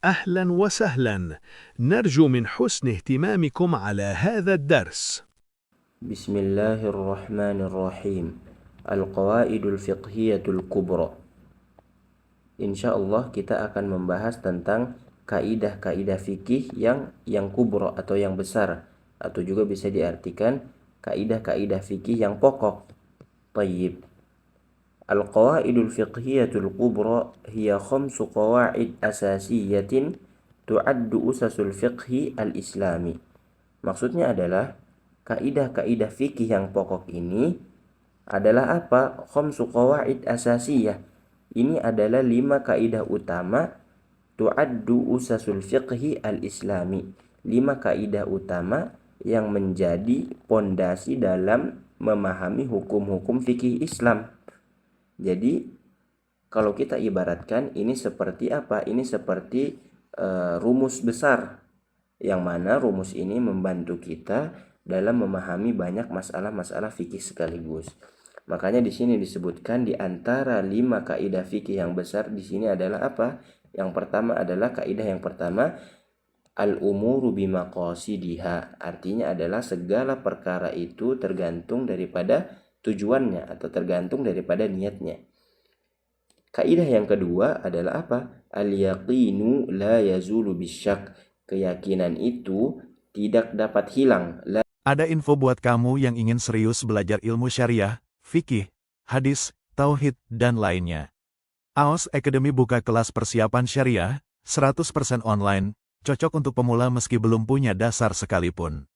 أهلا وسهلا. نرجو من حسن اهتمامكم على هذا الدرس. بسم الله الرحمن الرحيم. Al-Qawaidul Fiqhiyatul Kubra. Insyaallah kita akan membahas tentang kaidah-kaidah fikih yang kubra atau yang besar, atau juga bisa diartikan kaidah-kaidah fikih yang pokok. Tayyib. Al-Qawaidul Fiqhiyatul Kubra hiya khamsu qawaid asasiyatin tu'addu usasul fiqhi al-islami. Maksudnya adalah kaidah-kaidah fikih yang pokok ini adalah apa? Khamsu qawaid asasiyah. Ini adalah 5 kaidah utama tu'addu usasul fiqhi al-islami. 5 kaidah utama yang menjadi pondasi dalam memahami hukum-hukum fikih Islam. Jadi kalau kita ibaratkan ini seperti apa? Ini seperti rumus besar, yang mana rumus ini membantu kita dalam memahami banyak masalah-masalah fikih sekaligus. Makanya di sini disebutkan di antara 5 kaidah fikih yang besar di sini adalah apa? Yang pertama adalah kaidah yang pertama, al-umuru bimaqasidiha. Artinya adalah segala perkara itu tergantung daripada tujuannya atau tergantung daripada niatnya. Kaidah yang kedua adalah apa? Al-yaqinu la yazulu bisyak. Keyakinan itu tidak dapat hilang. Ada info buat kamu yang ingin serius belajar ilmu syariah, fikih, hadis, tauhid, dan lainnya. AOS Academy buka kelas persiapan syariah, 100% online, cocok untuk pemula meski belum punya dasar sekalipun.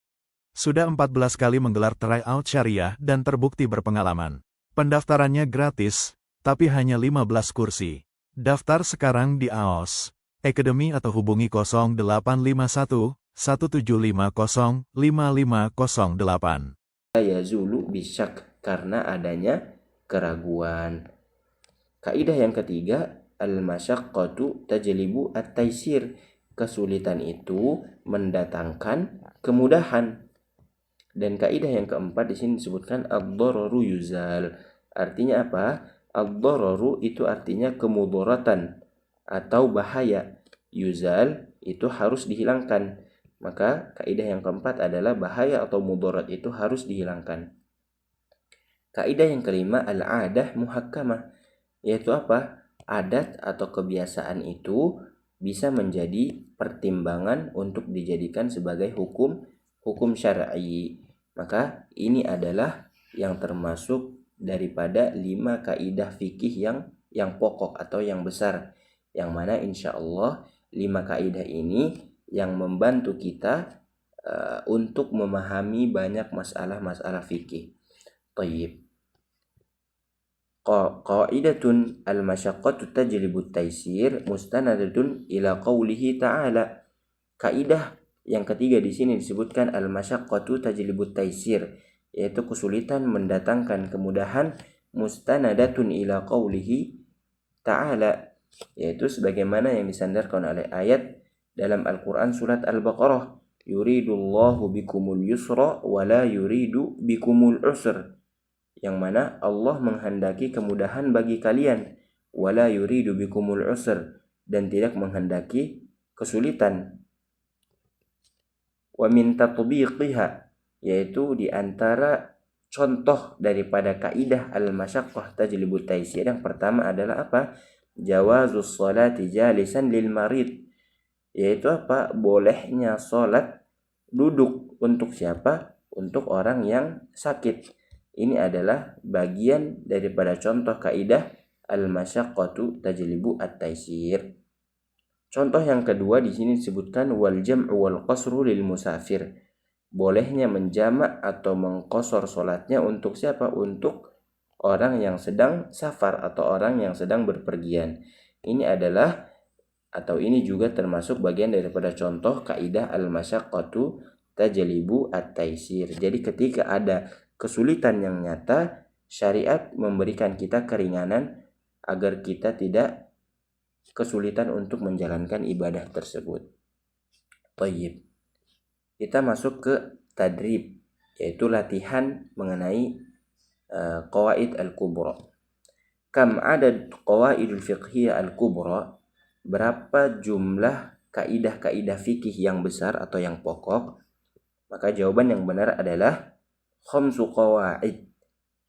Sudah 14 kali menggelar tryout syariah dan terbukti berpengalaman. Pendaftarannya gratis, tapi hanya 15 kursi. Daftar sekarang di AOS Academy atau hubungi 0851 1750 5508. Yazulu bisyak, karena adanya keraguan. Kaidah yang ketiga, al-masyaqqatu tajlibu at-taisir. Kesulitan itu mendatangkan kemudahan. Dan kaidah yang keempat di sini disebutkan ad-dararu yuzal. Artinya apa? Ad-dararu itu artinya kemudaratan atau bahaya. Yuzal itu harus dihilangkan. Maka kaidah yang keempat adalah bahaya atau mudarat itu harus dihilangkan. Kaidah yang kelima, al-adah muhakkamah, yaitu apa? Adat atau kebiasaan itu bisa menjadi pertimbangan untuk dijadikan sebagai hukum syar'i. Maka ini adalah yang termasuk daripada 5 kaidah fikih yang pokok atau yang besar, yang mana insyaallah 5 kaidah ini yang membantu kita untuk memahami banyak masalah-masalah fikih. Tayyib. Qaidatun al-masyaqqatu tajlibu at-taysir mustanadatun ila qawlihi ta'ala. Kaidah yang ketiga di sini disebutkan al-masyaqqatu tajlibu at-taysir, yaitu kesulitan mendatangkan kemudahan, mustanadatun ila qawlihi ta'ala, yaitu sebagaimana yang disandarkan oleh ayat dalam Al-Quran surat Al-Baqarah, yuridullahu bikumul yusra wa la yuridu bikumul usr, yang mana Allah menghendaki kemudahan bagi kalian, wala yuridu bikumul usr, dan tidak menghendaki kesulitan. Wa min tatbiqiha, yaitu di antara contoh daripada kaidah al-masyaqqah tajlibut taysir yang pertama adalah apa? Jawazus sholati jalisan lil marid, yaitu apa? Bolehnya sholat duduk. Untuk siapa? Untuk orang yang sakit. Ini adalah bagian daripada contoh kaidah al-masyaqqatu tajlibu at-taysir. Contoh yang kedua di sini disebutkan wal jam'u wal qasru lil musafir. Bolehnya menjamak atau mengqasar salatnya untuk siapa? Untuk orang yang sedang safar atau orang yang sedang berpergian. Ini adalah atau ini juga termasuk bagian daripada contoh kaidah al-masyaqqatu tajlibu at-taysir. Jadi ketika ada kesulitan yang nyata, syariat memberikan kita keringanan agar kita tidak kesulitan untuk menjalankan ibadah tersebut. Tayyib. Kita masuk ke tadrib, yaitu latihan mengenai qawaid al-kubra. Kam adad qawaidul fiqhiyah al-kubra? Berapa jumlah kaidah-kaidah fikih yang besar atau yang pokok? Maka jawaban yang benar adalah khamsu qawaid.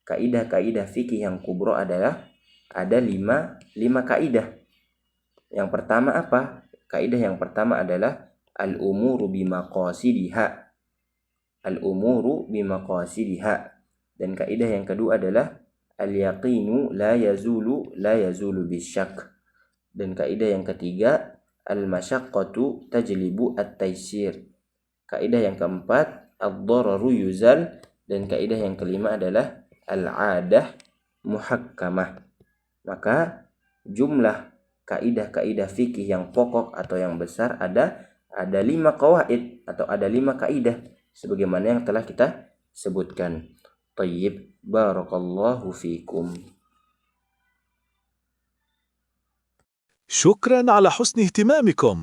Kaidah-kaidah fikih yang kubro adalah ada lima kaidah. Yang pertama apa? Kaidah yang pertama adalah al-umuru bimaqasidiha. Al-umuru bimaqasidiha. Dan kaidah yang kedua adalah al-yaqinu la yazulu bisyak. Dan kaidah yang ketiga al-masyaqqatu tajlibu at-taysir. Kaidah yang keempat ad-dararu yuzal. Dan kaidah yang kelima adalah al-'adah muhakkamah. Maka jumlah kaidah-kaidah fikih yang pokok atau yang besar ada 5 qawaid atau ada 5 kaidah sebagaimana yang telah kita sebutkan. Tayyib, barakallahu fikum. شكرا على حسن اهتمامكم.